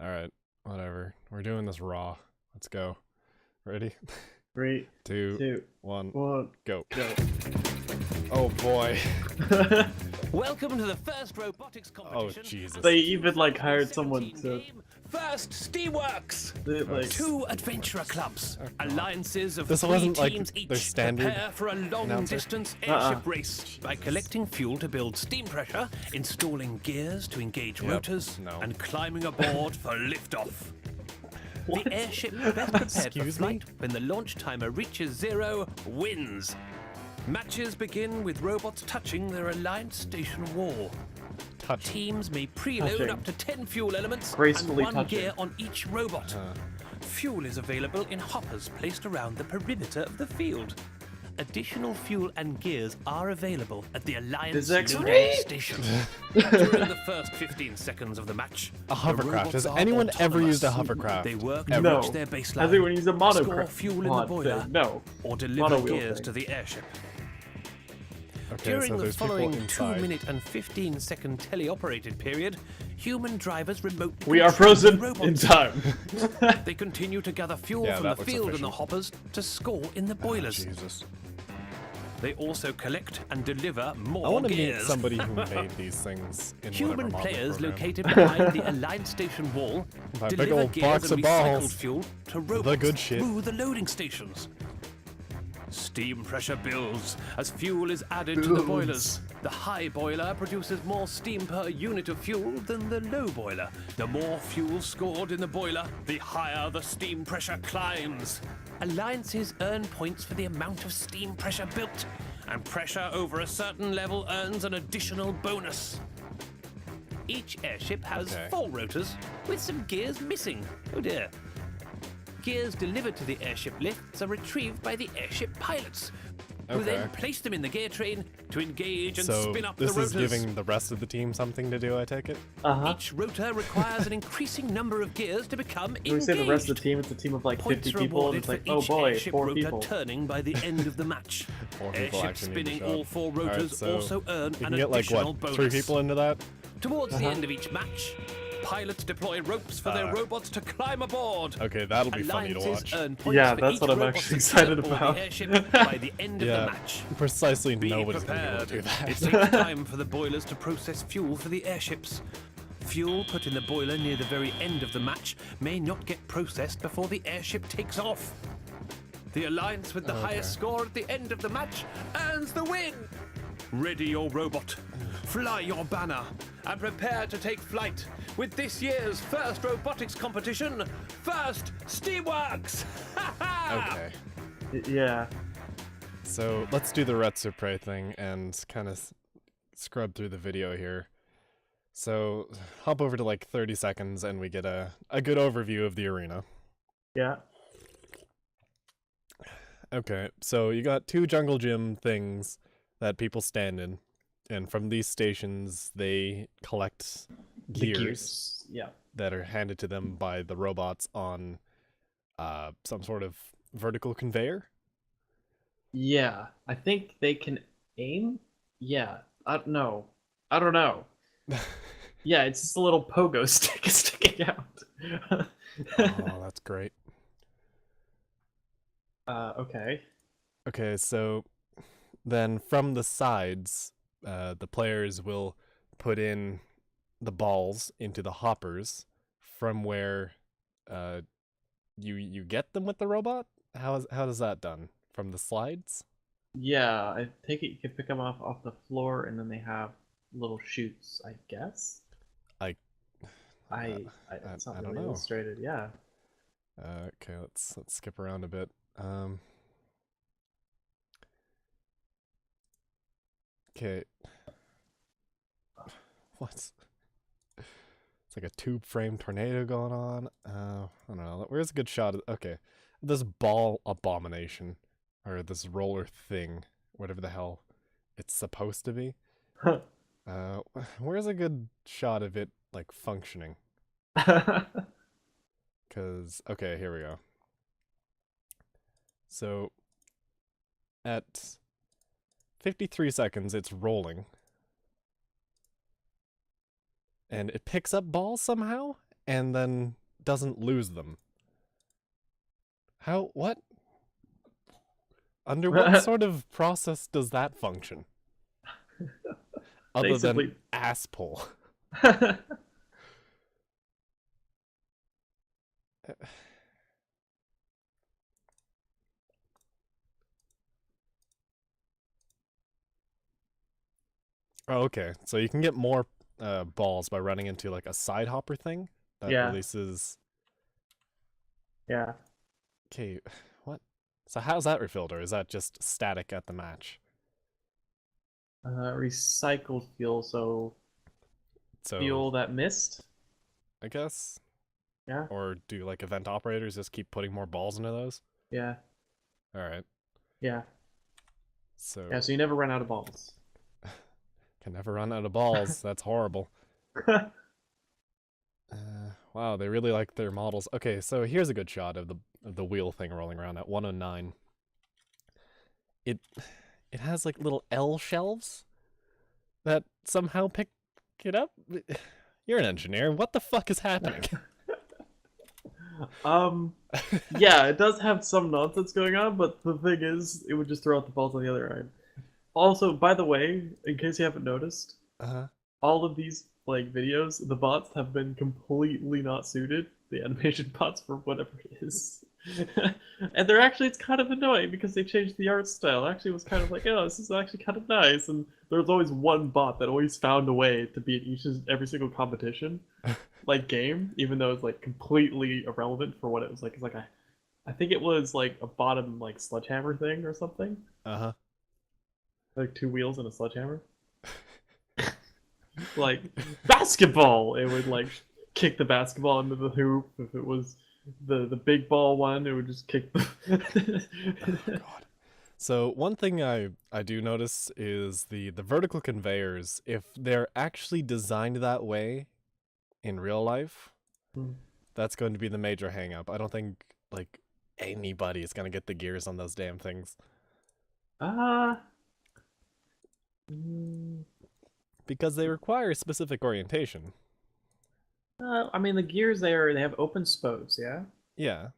Alright, whatever. We're doing this raw. Let's go. Ready? 3, 2, 2, 1, 1, go. go. Oh boy. Welcome to the first robotics competition. Oh, Jesus. They even like hired someone to First, Steamworks. like. Two adventurer clubs, alliances of This 3 wasn't, like, teams their each standard prepare for a long-distance airship race by collecting fuel to build steam pressure, installing gears to engage rotors, and climbing aboard for liftoff. What? The airship best prepared for Excuse flight when the launch timer reaches 0 wins. Matches begin with robots touching their Alliance station wall. Teams may preload Touching. up to 10 fuel elements Gracefully and 1 touching. gear on each robot. Fuel is available in hoppers placed around the perimeter of the field. Additional fuel and gears are available at the Alliance This is loading X-ray. station. During the first 15 seconds of the match, A hovercraft. the Has robots are anyone ever used a autonomous. hovercraft? They work to No. reach their baseline, Has anyone used a score monocraft? fuel in the boiler, No. or deliver Monowheel gears thing. to the airship. Okay, During so the there's people following inside. 2-minute and 15-second teleoperated period, human drivers remotely We are control the frozen robots. in time. They continue to gather fuel Yeah, from that the looks field and official. the hoppers to score in the boilers. Jesus. They also collect and deliver I more want to meet gears. somebody who made these things in Human whatever model players program. located behind the Alliance station wall My big deliver old gears box and of recycled balls. fuel to robots good shit. through the loading stations. Steam pressure builds as fuel is added to the boilers. The high boiler produces more steam per unit of fuel than the low boiler. The more fuel scored in the boiler, the higher the steam pressure climbs. Alliances earn points for the amount of steam pressure built, and pressure over a certain level earns an additional bonus. Each airship has 4 rotors, with some gears missing. Oh dear. Gears delivered to the airship lifts are retrieved by the airship pilots, who then place them in the gear train to engage and So spin up the this rotors. is giving the rest of the team something to do, I take it? Each rotor requires an increasing number of gears to become When we engaged. say the rest of the team, it's a team of like 50 Points are people, and awarded it's for like, oh each boy, airship 4 rotor people. turning by the end of the match. 4 people Airship actually need to spinning show all up. 4 Alright, rotors so also earn you an can get like additional what, bonus. 3 people into that? Towards the end of each match, pilots deploy ropes for their robots to climb aboard. Okay, that'll be funny to Alliances watch. earn points Yeah, for that's each what I'm robot actually secured excited aboard about. the airship by the end of the Yeah, match. precisely Be nobody's gonna be able prepared. to do that. It takes time for the boilers to process fuel for the airships. Fuel put in the boiler near the very end of the match may not get processed before the airship takes off. The alliance with the highest score at the end of the match earns the win. Ready your robot, fly your banner, and prepare to take flight with this year's first robotics competition, First Steamworks! Okay. Yeah. So let's do the Retsu Prey thing and kind of scrub through the video here. So hop over to like 30 seconds and we get a good overview of the arena. Yeah. Okay, so you got 2 jungle gym things that people stand in, and from these stations they collect The gears Yeah. that are handed to them by the robots on some sort of vertical conveyor. Yeah. I think they can aim? Yeah. I don't know. I don't know. Yeah, it's just a little pogo stick sticking out. Oh, that's great. Okay. Okay, so then from the sides, the players will put in the balls into the hoppers from where you get them with the robot? How does that done? From the slides? Yeah, I take it you can pick them off the floor, and then they have little chutes, I guess. It's not I don't really know. illustrated. Yeah. Okay, let's skip around a bit. Okay. What's It's like a tube frame tornado going on. I don't know. Where's a good shot of okay. This ball abomination. Or this roller thing. Whatever the hell it's supposed to be. Where's a good shot of it like functioning? Cause okay, here we go. So at 53 seconds it's rolling. And it picks up balls somehow, and then doesn't lose them. How? What? Under what sort of process does that function? Other than Basically. ass pull. Oh, okay. So you can get more balls by running into like a side hopper thing that Yeah. releases. Yeah. Okay, what? So how's that refilled, or is that just static at the match? Recycled fuel, so So fuel that missed. I guess, Yeah. or do like event operators just keep putting more balls into those? Yeah. All right. Yeah. So Yeah. So you never run out of balls. can never run out of balls. That's horrible. Wow, they really like their models. Okay, so here's a good shot of the wheel thing rolling around at 109. It has like little L shelves that somehow pick it up. You're an engineer. What the fuck is happening? Yeah, it does have some nonsense going on, but the thing is, it would just throw out the balls on the other end. Also, by the way, in case you haven't noticed, all of these like videos, the bots have been completely not suited, the animation bots, for whatever it is. And they're actually, it's kind of annoying because they changed the art style. Actually, it was kind of like, oh, this is actually kind of nice. And there was always one bot that always found a way to beat every single competition, like game, even though it's like completely irrelevant for what it was like. It's like I think it was like a bottom like sledgehammer thing or something. Like 2 wheels and a sledgehammer. Like basketball, it would like kick the basketball into the hoop. If it was the big ball one, it would just kick the Oh, God. So one thing I do notice is the vertical conveyors, if they're actually designed that way in real life, that's going to be the major hang up. I don't think like anybody is going to get the gears on those damn things. Because they require specific orientation. I mean, the gears there, they have open spokes, yeah? Yeah.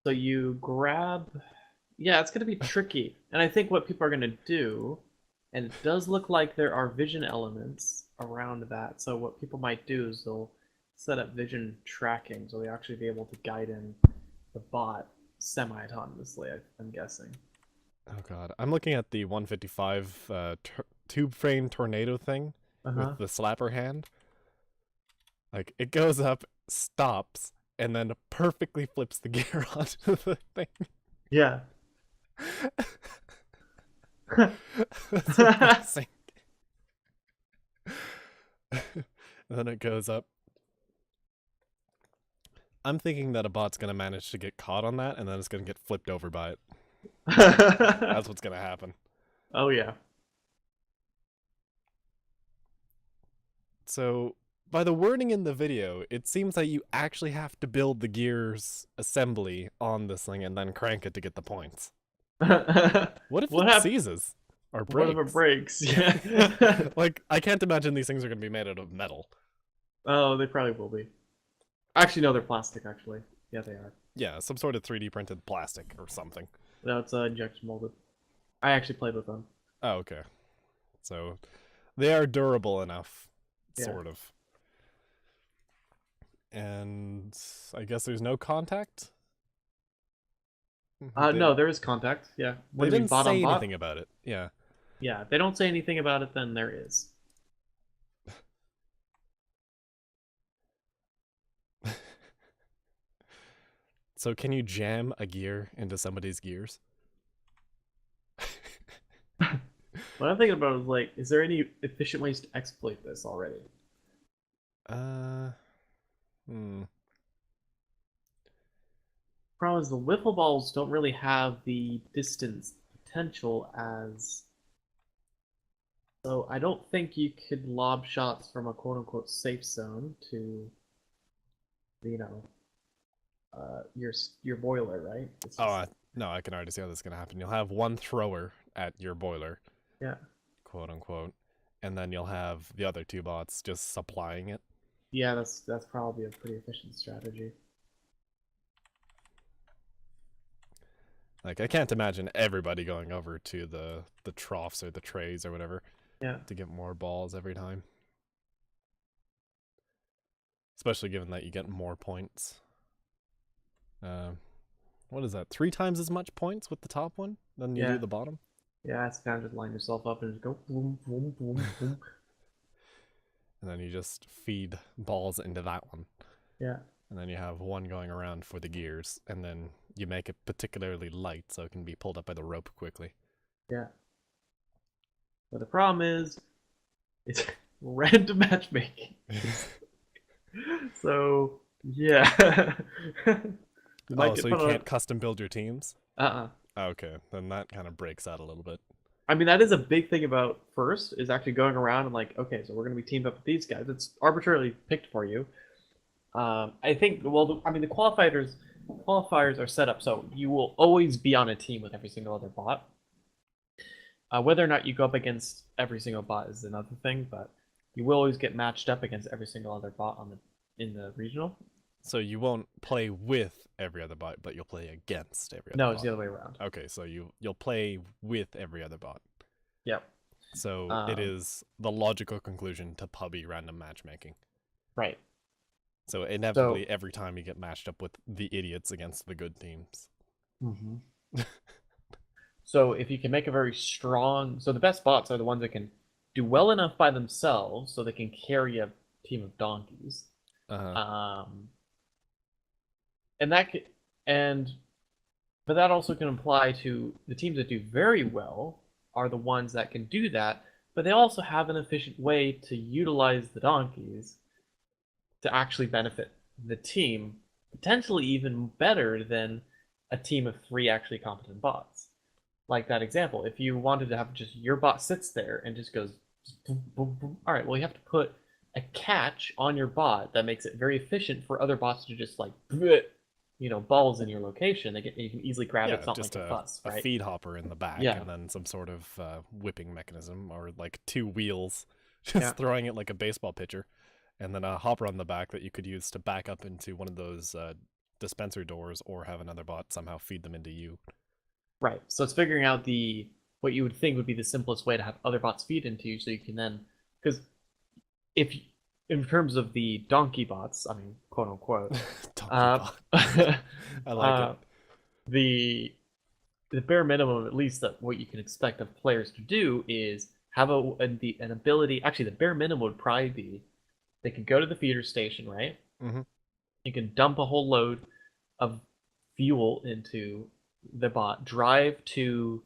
So you grab... Yeah, it's going to be tricky. And I think what people are going to do, and it does look like there are vision elements around that, so what people might do is they'll set up vision tracking, so they'll actually be able to guide in the bot semi-autonomously, I'm guessing. Oh, God. I'm looking at the 155 tube frame tornado thing with the slapper hand. Like, it goes up, stops, and then perfectly flips the gear onto the thing. Yeah. That's amazing. And then it goes up. I'm thinking that a bot's gonna manage to get caught on that, and then it's gonna get flipped over by it. That's what's gonna happen. Oh, yeah. So, by the wording in the video, it seems like you actually have to build the gears assembly on this thing and then crank it to get the points. What if it seizes? Or breaks? What if it breaks? Yeah. Like, I can't imagine these things are gonna be made out of metal. Oh, they probably will be. Actually, no, they're plastic, actually. Yeah, they are. Yeah, some sort of 3D printed plastic or something. No, it's injection molded. I actually played with them. Oh, okay. So, they are durable enough, sort of. And I guess there's no contact? No, there is contact, yeah. They didn't say anything about it, yeah. Yeah, they don't say anything about it, then there is. So can you jam a gear into somebody's gears? What I'm thinking about is, like, is there any efficient ways to exploit this already? Problem is, the wiffle balls don't really have the distance potential as... So I don't think you could lob shots from a quote-unquote safe zone to, you know, your boiler, right? It's just... no, I can already see how this is going to happen. You'll have one thrower at your boiler. Yeah. Quote unquote. And then you'll have the other 2 bots just supplying it. Yeah, that's probably a pretty efficient strategy. Like, I can't imagine everybody going over to the troughs or the trays or whatever Yeah. to get more balls every time. Especially given that you get more points. What is that? 3 times as much points with the top one than you do the bottom? Yeah, it's kind of just line yourself up and just go boom, boom, boom, boom. And then you just feed balls into that one. Yeah. And then you have one going around for the gears, and then you make it particularly light so it can be pulled up by the rope quickly. Yeah. But the problem is, it's random matchmaking. So, yeah. Oh, so you can't custom build your teams? Uh-uh. Okay, then that kind of breaks out a little bit. I mean, that is a big thing about First, is actually going around and like, okay, so we're going to be teamed up with these guys. It's arbitrarily picked for you. I think, well, I mean, the qualifiers are set up so you will always be on a team with every single other bot. Whether or not you go up against every single bot is another thing, but you will always get matched up against every single other bot in the regional. So you won't play with every other bot, but you'll play against every other bot. No, it's the other way around. Okay, so you'll play with every other bot. Yep. So it is the logical conclusion to pubby random matchmaking. Right. So inevitably, every time you get matched up with the idiots against the good teams. Mm-hmm. So if you can make a very strong... So the best bots are the ones that can do well enough by themselves so they can carry a team of donkeys. Uh-huh. But that also can apply to the teams that do very well are the ones that can do that, but they also have an efficient way to utilize the donkeys to actually benefit the team, potentially even better than a team of 3 actually competent bots. Like that example, if you wanted to have just your bot sits there and just goes boom, boom, boom. All right, well, you have to put a catch on your bot that makes it very efficient for other bots to just like, balls in your location. You can easily grab it. It's not just like a fuss, right? a feed hopper in the back, and then some sort of whipping mechanism, or like 2 wheels, just throwing it like a baseball pitcher, and then a hopper on the back that you could use to back up into one of those dispenser doors, or have another bot somehow feed them into you. Right. So it's figuring out what you would think would be the simplest way to have other bots feed into you, so you can then, because in terms of the donkey bots, I mean, quote unquote, donkey bot. I like it. The bare minimum, at least, that what you can expect of players to do is have an ability. Actually, the bare minimum would probably be they can go to the feeder station, right? Mm-hmm. You can dump a whole load of fuel into the bot, drive to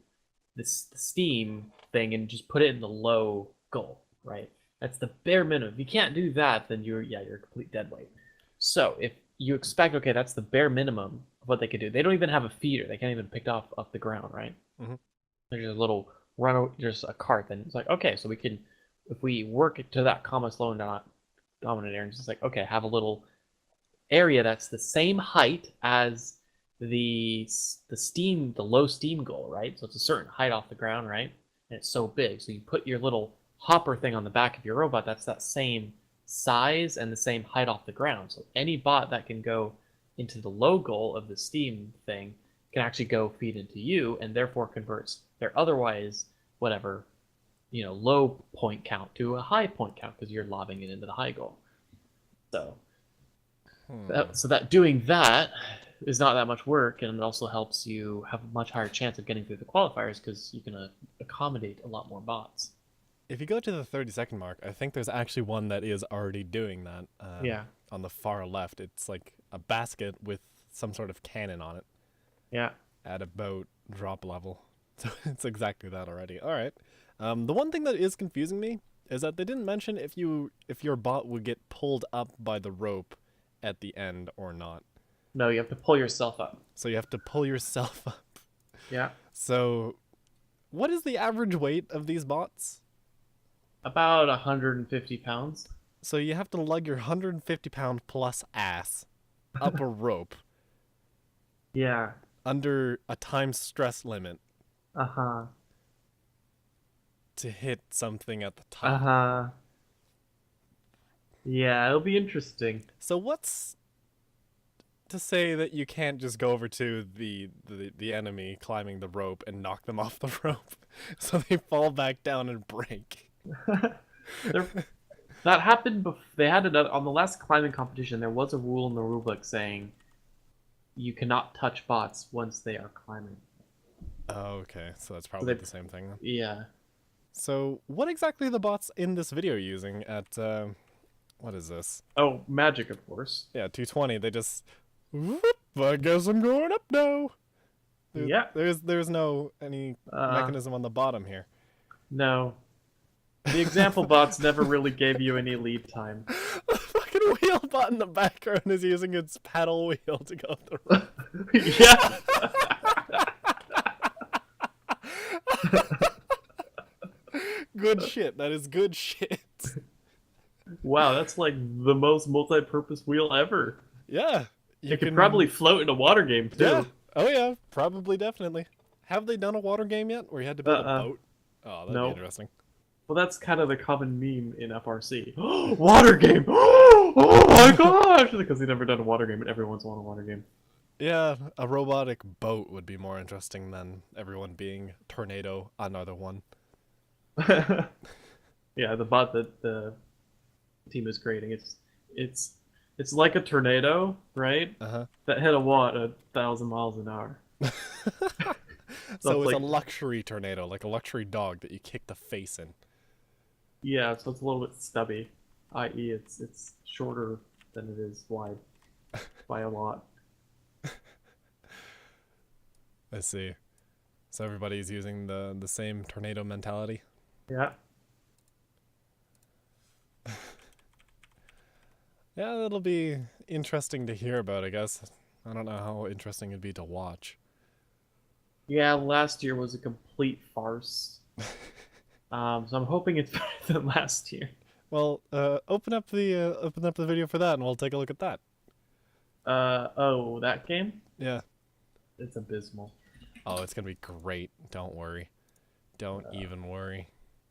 the steam thing, and just put it in the low goal, right? That's the bare minimum. If you can't do that, then you're a complete dead weight. So if you expect, okay, that's the bare minimum of what they could do. They don't even have a feeder. They can't even pick off the ground, right? Mm-hmm. There's just a little just a cart. Then it's like, okay, so we can, if we work to that comma slow and dominant area, it's just like, okay, have a little area that's the same height as the low steam goal, right? So it's a certain height off the ground, right? And it's so big. So you put your little hopper thing on the back of your robot, that's that same size and the same height off the ground. So any bot that can go into the low goal of the steam thing can actually go feed into you, and therefore converts their otherwise whatever low point count to a high point count, because you're lobbing it into the high goal. So doing that is not that much work, and it also helps you have a much higher chance of getting through the qualifiers because you can accommodate a lot more bots. If you go to the 30-second mark, I think there's actually one that is already doing that. On the far left, it's like a basket with some sort of cannon on it. Yeah. At about drop level. So it's exactly that already. All right. The one thing that is confusing me is that they didn't mention if your bot would get pulled up by the rope at the end or not. No, you have to pull yourself up. So you have to pull yourself up. Yeah. So what is the average weight of these bots? About 150 pounds. So you have to lug your 150-pound plus ass up a rope. Yeah. Under a time stress limit. Uh-huh. To hit something at the top. Uh-huh. Yeah, it'll be interesting. So what's to say that you can't just go over to the enemy climbing the rope and knock them off the rope so they fall back down and break? That happened. They had it on the last climbing competition. There was a rule in the rulebook saying you cannot touch bots once they are climbing. Oh, okay, so that's probably the same thing then. Yeah. So what exactly are the bots in this video using at what is this? Oh, magic, of course. Yeah, 220. They just whoop, I guess I'm going up now. Yeah. There's no any mechanism on the bottom here. No. The example bots never really gave you any lead time. The fucking wheel bot in the background is using its paddle wheel to go up the rope. Yeah. Good shit. That is good shit. Wow, that's like the most multi-purpose wheel ever. Yeah. It could probably float in a water game too. Yeah. Oh yeah, probably, definitely. Have they done a water game yet, where you had to build a boat? Oh, that'd be interesting. Well, that's kind of the common meme in FRC. Water game! Oh my gosh! Because they've never done a water game, and everyone's won a water game. Yeah, a robotic boat would be more interesting than everyone being tornado another one. Yeah, the bot that the team is creating, it's like a tornado, right? That hit a wall at 1,000 miles an hour. So it's like a luxury tornado, like a luxury dog that you kick the face in. Yeah, so it's a little bit stubby, i.e. it's shorter than it is wide by a lot. I see. So everybody's using the same tornado mentality? Yeah. Yeah, that'll be interesting to hear about, I guess. I don't know how interesting it'd be to watch. Yeah, last year was a complete farce. So I'm hoping it's better than last year. Well, open up the video for that, and we'll take a look at that. Oh, that game? Yeah. It's abysmal. Oh, it's gonna be great. Don't worry. Don't even worry.